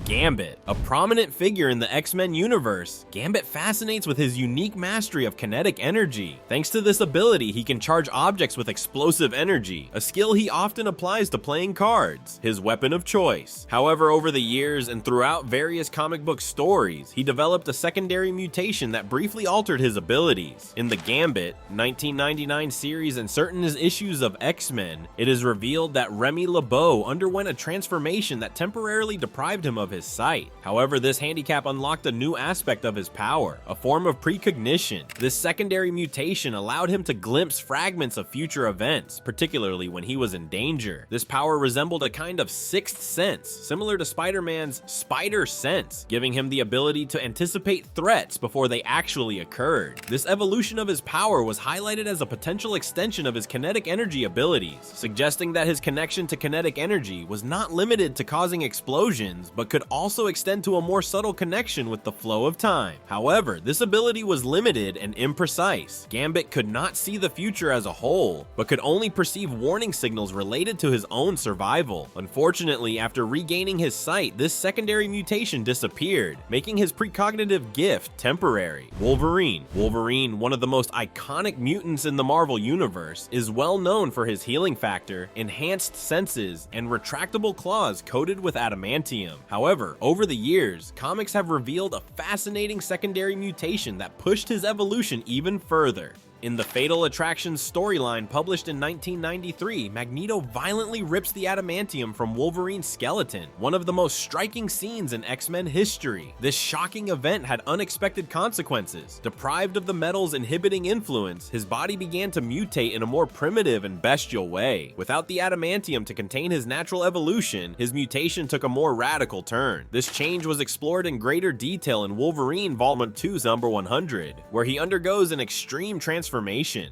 Gambit. A prominent figure in the X-Men universe, Gambit fascinates with his unique mastery of kinetic energy. Thanks to this ability, he can charge objects with explosive energy, a skill he often applies to playing cards, his weapon of choice. However, over the years and throughout various comic book stories, he developed a secondary mutation that briefly altered his abilities. In the Gambit 1999 series and certain issues of X-Men, it is revealed that Remy LeBeau underwent a transformation that temporarily deprived him of his sight. However, this handicap unlocked a new aspect of his power, a form of precognition. This secondary mutation allowed him to glimpse fragments of future events, particularly when he was in danger. This power resembled a kind of sixth sense, similar to Spider-Man's spider sense, giving him the ability to anticipate threats before they actually occurred. This evolution of his power was highlighted as a potential extension of his kinetic energy abilities, suggesting that his connection to kinetic energy was not limited to causing explosions, but could also extend to a more subtle connection with the flow of time. However, this ability was limited and imprecise. Gambit could not see the future as a whole, but could only perceive warning signals related to his own survival. Unfortunately, after regaining his sight, this secondary mutation disappeared, making his precognitive gift temporary. Wolverine. Wolverine, one of the most iconic mutants in the Marvel Universe, is well known for his healing factor, enhanced senses, and retractable claws coated with adamantium. However, over the years, comics have revealed a fascinating secondary mutation that pushed his evolution even further. In the Fatal Attractions storyline published in 1993, Magneto violently rips the adamantium from Wolverine's skeleton, one of the most striking scenes in X-Men history. This shocking event had unexpected consequences. Deprived of the metal's inhibiting influence, his body began to mutate in a more primitive and bestial way. Without the adamantium to contain his natural evolution, his mutation took a more radical turn. This change was explored in greater detail in Wolverine Volume 2's number 100, where he undergoes an extreme transformation.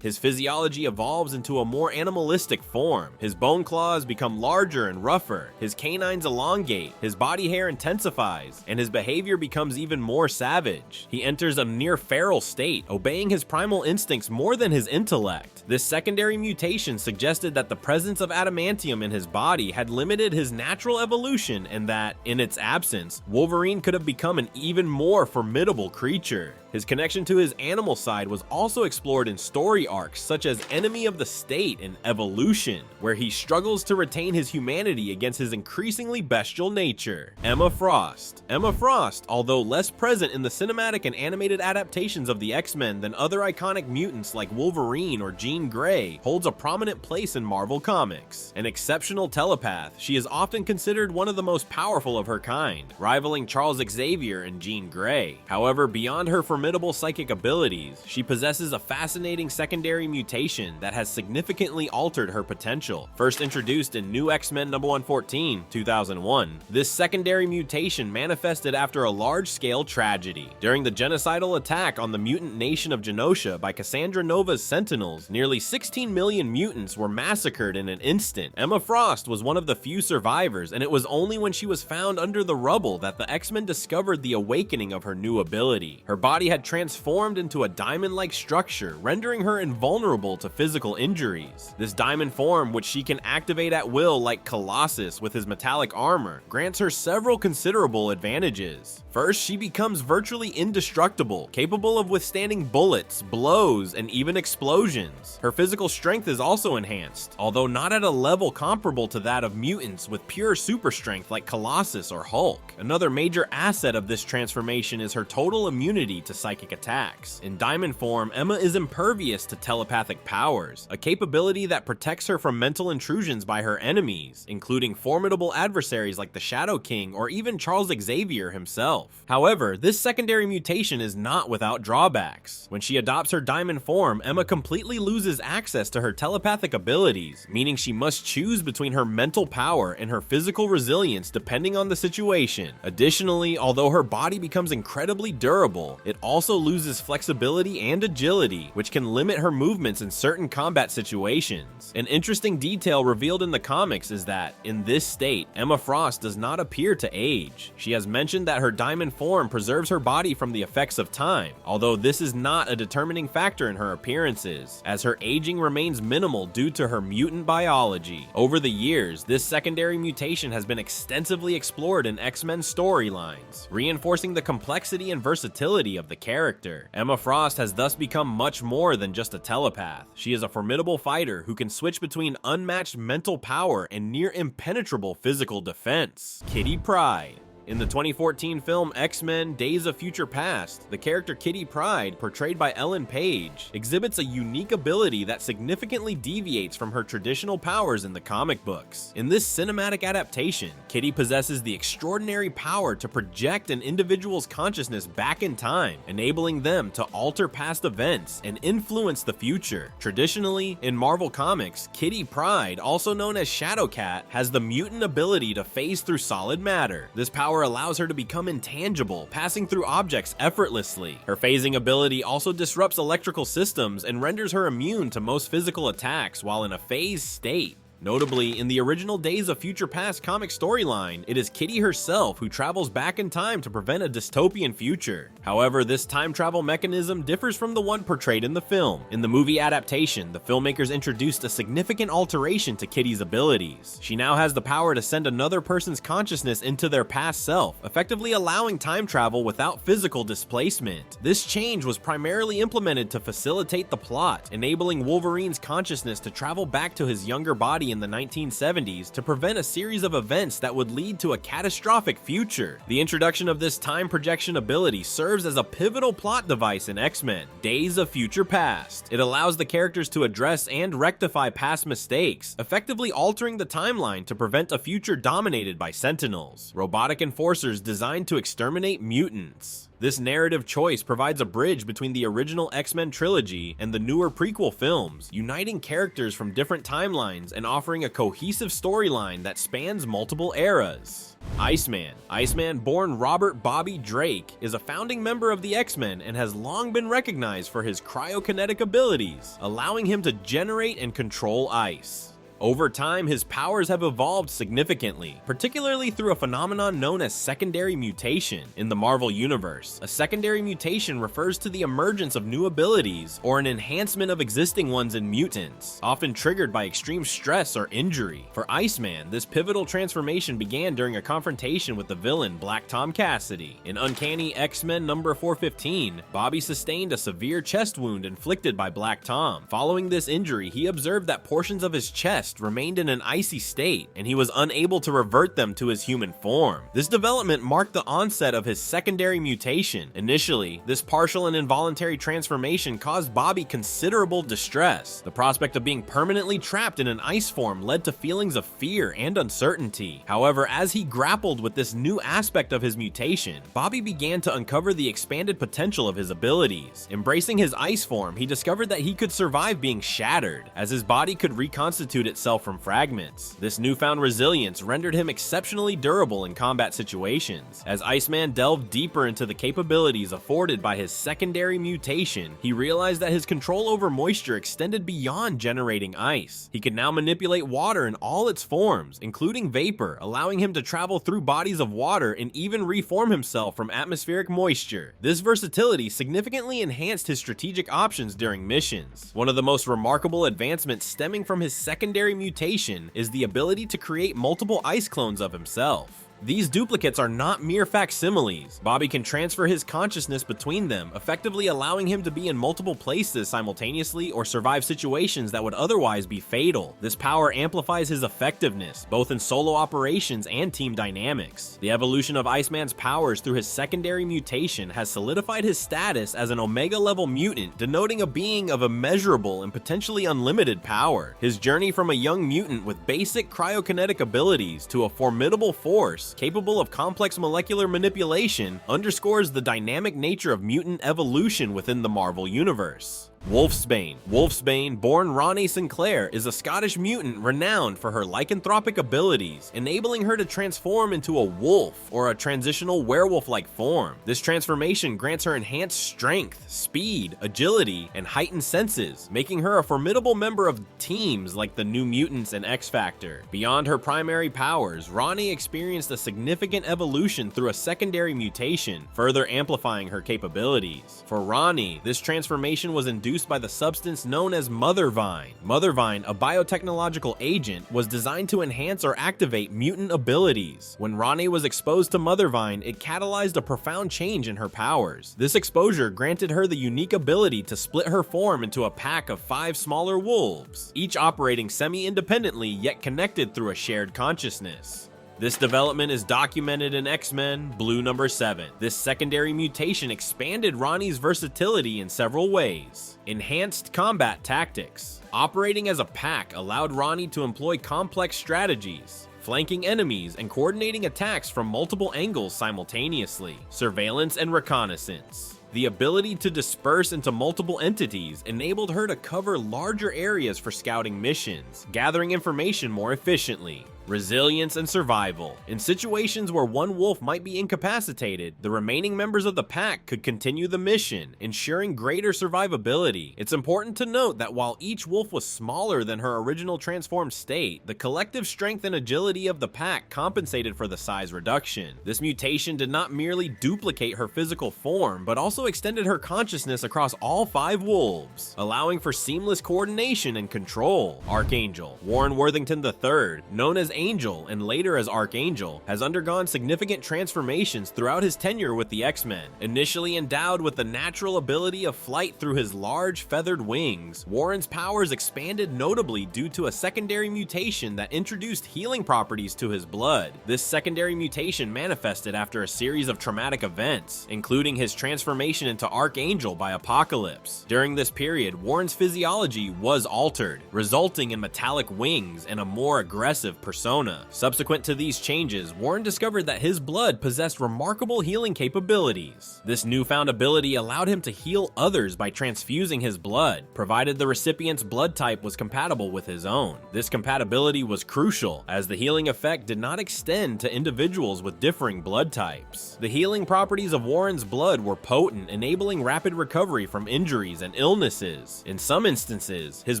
His physiology evolves into a more animalistic form. His bone claws become larger and rougher, his canines elongate, his body hair intensifies, and his behavior becomes even more savage. He enters a near feral state, obeying his primal instincts more than his intellect. This secondary mutation suggested that the presence of adamantium in his body had limited his natural evolution, and that, in its absence, Wolverine could have become an even more formidable creature. His connection to his animal side was also explored in story arcs such as Enemy of the State and Evolution, where he struggles to retain his humanity against his increasingly bestial nature. Emma Frost. Emma Frost, although less present in the cinematic and animated adaptations of the X-Men than other iconic mutants like Wolverine or Jean Grey, holds a prominent place in Marvel Comics. An exceptional telepath, she is often considered one of the most powerful of her kind, rivaling Charles Xavier and Jean Grey. However, beyond her formidable psychic abilities, she possesses a fascinating secondary mutation that has significantly altered her potential. First introduced in New X-Men number 114, 2001, this secondary mutation manifested after a large-scale tragedy. During the genocidal attack on the mutant nation of Genosha by Cassandra Nova's Sentinels, nearly 16 million mutants were massacred in an instant. Emma Frost was one of the few survivors, and it was only when she was found under the rubble that the X-Men discovered the awakening of her new ability. Her body had transformed into a diamond-like structure, rendering her invulnerable to physical injuries. This diamond form, which she can activate at will like Colossus with his metallic armor, grants her several considerable advantages. First, she becomes virtually indestructible, capable of withstanding bullets, blows, and even explosions. Her physical strength is also enhanced, although not at a level comparable to that of mutants with pure super strength like Colossus or Hulk. Another major asset of this transformation is her total immunity to psychic attacks. In diamond form, Emma is impervious to telepathic powers, a capability that protects her from mental intrusions by her enemies, including formidable adversaries like the Shadow King or even Charles Xavier himself. However, this secondary mutation is not without drawbacks. When she adopts her diamond form, Emma completely loses access to her telepathic abilities, meaning she must choose between her mental power and her physical resilience depending on the situation. Additionally, although her body becomes incredibly durable, it also loses flexibility and agility, which can limit her movements in certain combat situations. An interesting detail revealed in the comics is that, in this state, Emma Frost does not appear to age. She has mentioned that her diamond form preserves her body from the effects of time, although this is not a determining factor in her appearances, as her aging remains minimal due to her mutant biology. Over the years, this secondary mutation has been extensively explored in X-Men storylines, reinforcing the complexity and versatility of the character. Emma Frost has thus become much more than just a telepath. She is a formidable fighter who can switch between unmatched mental power and near impenetrable physical defense. Kitty Pryde. In the 2014 film X-Men Days of Future Past, the character Kitty Pryde, portrayed by Ellen Page, exhibits a unique ability that significantly deviates from her traditional powers in the comic books. In this cinematic adaptation, Kitty possesses the extraordinary power to project an individual's consciousness back in time, enabling them to alter past events and influence the future. Traditionally, in Marvel Comics, Kitty Pryde, also known as Shadowcat, has the mutant ability to phase through solid matter. This power allows her to become intangible, passing through objects effortlessly. Her phasing ability also disrupts electrical systems and renders her immune to most physical attacks while in a phased state. Notably, in the original Days of Future Past comic storyline, it is Kitty herself who travels back in time to prevent a dystopian future. However, this time travel mechanism differs from the one portrayed in the film. In the movie adaptation, the filmmakers introduced a significant alteration to Kitty's abilities. She now has the power to send another person's consciousness into their past self, effectively allowing time travel without physical displacement. This change was primarily implemented to facilitate the plot, enabling Wolverine's consciousness to travel back to his younger body in the 1970s to prevent a series of events that would lead to a catastrophic future. The introduction of this time projection ability serves as a pivotal plot device in X-Men Days of Future Past. It allows the characters to address and rectify past mistakes, effectively altering the timeline to prevent a future dominated by Sentinels, robotic enforcers designed to exterminate mutants. This narrative choice provides a bridge between the original X-Men trilogy and the newer prequel films, uniting characters from different timelines and offering a cohesive storyline that spans multiple eras. Iceman. Iceman, born Robert Bobby Drake, is a founding member of the X-Men and has long been recognized for his cryokinetic abilities, allowing him to generate and control ice. Over time, his powers have evolved significantly, particularly through a phenomenon known as secondary mutation in the Marvel Universe. A secondary mutation refers to the emergence of new abilities or an enhancement of existing ones in mutants, often triggered by extreme stress or injury. For Iceman, this pivotal transformation began during a confrontation with the villain Black Tom Cassidy. In Uncanny X-Men number 415, Bobby sustained a severe chest wound inflicted by Black Tom. Following this injury, he observed that portions of his chest remained in an icy state, and he was unable to revert them to his human form. This development marked the onset of his secondary mutation. Initially, this partial and involuntary transformation caused Bobby considerable distress. The prospect of being permanently trapped in an ice form led to feelings of fear and uncertainty. However, as he grappled with this new aspect of his mutation, Bobby began to uncover the expanded potential of his abilities. Embracing his ice form, he discovered that he could survive being shattered, as his body could reconstitute itself from fragments. This newfound resilience rendered him exceptionally durable in combat situations. As Iceman delved deeper into the capabilities afforded by his secondary mutation, he realized that his control over moisture extended beyond generating ice. He could now manipulate water in all its forms, including vapor, allowing him to travel through bodies of water and even reform himself from atmospheric moisture. This versatility significantly enhanced his strategic options during missions. One of the most remarkable advancements stemming from his secondary mutation is the ability to create multiple ice clones of himself. These duplicates are not mere facsimiles. Bobby can transfer his consciousness between them, effectively allowing him to be in multiple places simultaneously or survive situations that would otherwise be fatal. This power amplifies his effectiveness, both in solo operations and team dynamics. The evolution of Iceman's powers through his secondary mutation has solidified his status as an Omega-level mutant, denoting a being of immeasurable and potentially unlimited power. His journey from a young mutant with basic cryokinetic abilities to a formidable force capable of complex molecular manipulation underscores the dynamic nature of mutant evolution within the Marvel Universe. Wolfsbane. Wolfsbane, born Ronnie Sinclair, is a Scottish mutant renowned for her lycanthropic abilities, enabling her to transform into a wolf or a transitional werewolf-like form. This transformation grants her enhanced strength, speed, agility, and heightened senses, making her a formidable member of teams like the New Mutants and X-Factor. Beyond her primary powers, Ronnie experienced a significant evolution through a secondary mutation, further amplifying her capabilities. For Ronnie, this transformation was induced by the substance known as Mothervine. Mothervine, a biotechnological agent, was designed to enhance or activate mutant abilities. When Ronnie was exposed to Mothervine, it catalyzed a profound change in her powers. This exposure granted her the unique ability to split her form into a pack of 5 smaller wolves, each operating semi-independently yet connected through a shared consciousness. This development is documented in X-Men Blue number 7. This secondary mutation expanded Ronnie's versatility in several ways. Enhanced combat tactics. Operating as a pack allowed Ronnie to employ complex strategies, flanking enemies and coordinating attacks from multiple angles simultaneously. Surveillance and reconnaissance. The ability to disperse into multiple entities enabled her to cover larger areas for scouting missions, gathering information more efficiently. Resilience and survival. In situations where one wolf might be incapacitated, the remaining members of the pack could continue the mission, ensuring greater survivability. It's important to note that while each wolf was smaller than her original transformed state, the collective strength and agility of the pack compensated for the size reduction. This mutation did not merely duplicate her physical form, but also extended her consciousness across all 5 wolves, allowing for seamless coordination and control. Archangel. Warren Worthington III, known as Angel and later as Archangel, has undergone significant transformations throughout his tenure with the X-Men. Initially endowed with the natural ability of flight through his large feathered wings, Warren's powers expanded notably due to a secondary mutation that introduced healing properties to his blood. This secondary mutation manifested after a series of traumatic events, including his transformation into Archangel by Apocalypse. During this period, Warren's physiology was altered, resulting in metallic wings and a more aggressive persona. Subsequent to these changes, Warren discovered that his blood possessed remarkable healing capabilities. This newfound ability allowed him to heal others by transfusing his blood, provided the recipient's blood type was compatible with his own. This compatibility was crucial, as the healing effect did not extend to individuals with differing blood types. The healing properties of Warren's blood were potent, enabling rapid recovery from injuries and illnesses. In some instances, his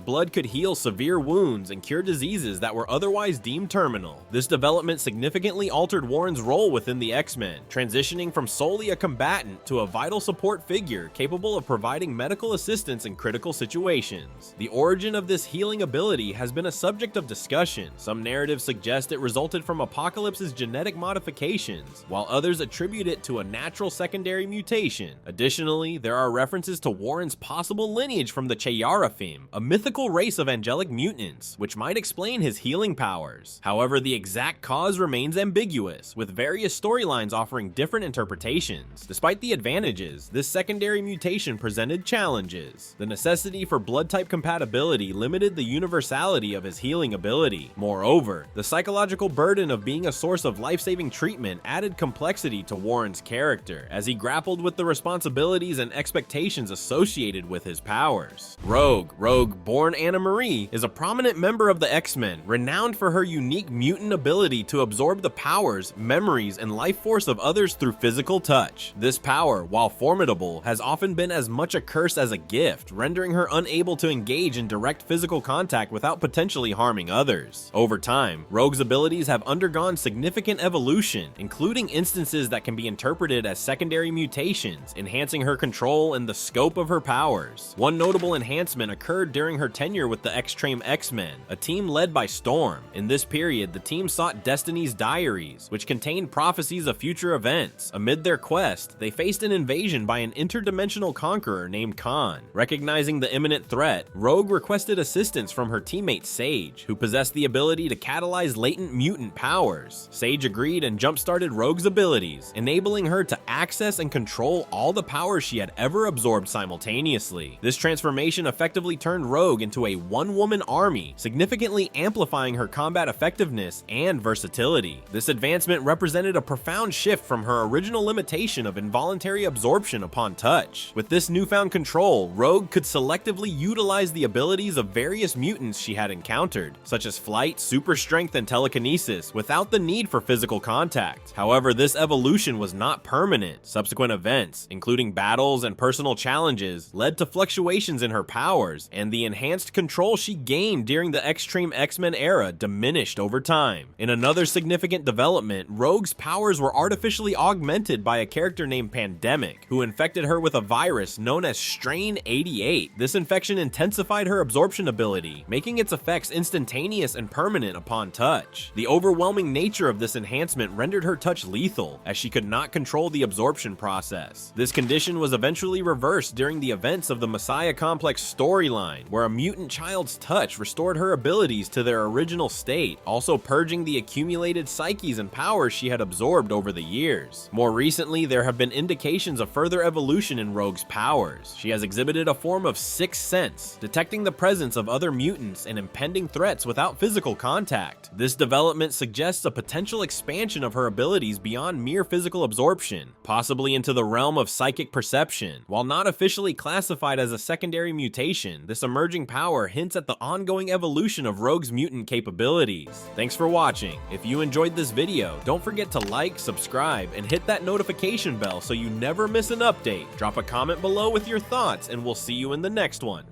blood could heal severe wounds and cure diseases that were otherwise deemed terminal. This development significantly altered Warren's role within the X-Men, transitioning from solely a combatant to a vital support figure capable of providing medical assistance in critical situations. The origin of this healing ability has been a subject of discussion. Some narratives suggest it resulted from Apocalypse's genetic modifications, while others attribute it to a natural secondary mutation. Additionally, there are references to Warren's possible lineage from the Chayaraphim, a mythical race of angelic mutants, which might explain his healing powers. However, the exact cause remains ambiguous, with various storylines offering different interpretations. Despite the advantages, this secondary mutation presented challenges. The necessity for blood type compatibility limited the universality of his healing ability. Moreover, the psychological burden of being a source of life-saving treatment added complexity to Warren's character, as he grappled with the responsibilities and expectations associated with his powers. Rogue, born Anna Marie, is a prominent member of the X-Men, renowned for her unique mutant ability to absorb the powers, memories, and life force of others through physical touch. This power, while formidable, has often been as much a curse as a gift, rendering her unable to engage in direct physical contact without potentially harming others. Over time, Rogue's abilities have undergone significant evolution, including instances that can be interpreted as secondary mutations, enhancing her control and the scope of her powers. One notable enhancement occurred during her tenure with the X-Treme X-Men, a team led by Storm. In this period, the team sought Destiny's Diaries, which contained prophecies of future events. Amid their quest, they faced an invasion by an interdimensional conqueror named Khan. Recognizing the imminent threat, Rogue requested assistance from her teammate Sage, who possessed the ability to catalyze latent mutant powers. Sage agreed and jump-started Rogue's abilities, enabling her to access and control all the powers she had ever absorbed simultaneously. This transformation effectively turned Rogue into a one-woman army, significantly amplifying her combat effectiveness effectiveness and versatility. This advancement represented a profound shift from her original limitation of involuntary absorption upon touch. With this newfound control, Rogue could selectively utilize the abilities of various mutants she had encountered, such as flight, super strength, and telekinesis, without the need for physical contact. However, this evolution was not permanent. Subsequent events, including battles and personal challenges, led to fluctuations in her powers, and the enhanced control she gained during the Extreme X-Men era diminished over time. In another significant development, Rogue's powers were artificially augmented by a character named Pandemic, who infected her with a virus known as Strain 88. This infection intensified her absorption ability, making its effects instantaneous and permanent upon touch. The overwhelming nature of this enhancement rendered her touch lethal, as she could not control the absorption process. This condition was eventually reversed during the events of the Messiah Complex storyline, where a mutant child's touch restored her abilities to their original state, also purging the accumulated psyches and powers she had absorbed over the years. More recently, there have been indications of further evolution in Rogue's powers. She has exhibited a form of sixth sense, detecting the presence of other mutants and impending threats without physical contact. This development suggests a potential expansion of her abilities beyond mere physical absorption, possibly into the realm of psychic perception. While not officially classified as a secondary mutation, this emerging power hints at the ongoing evolution of Rogue's mutant capabilities. Thanks for watching. If you enjoyed this video, don't forget to like, subscribe, and hit that notification bell so you never miss an update. Drop a comment below with your thoughts, and we'll see you in the next one.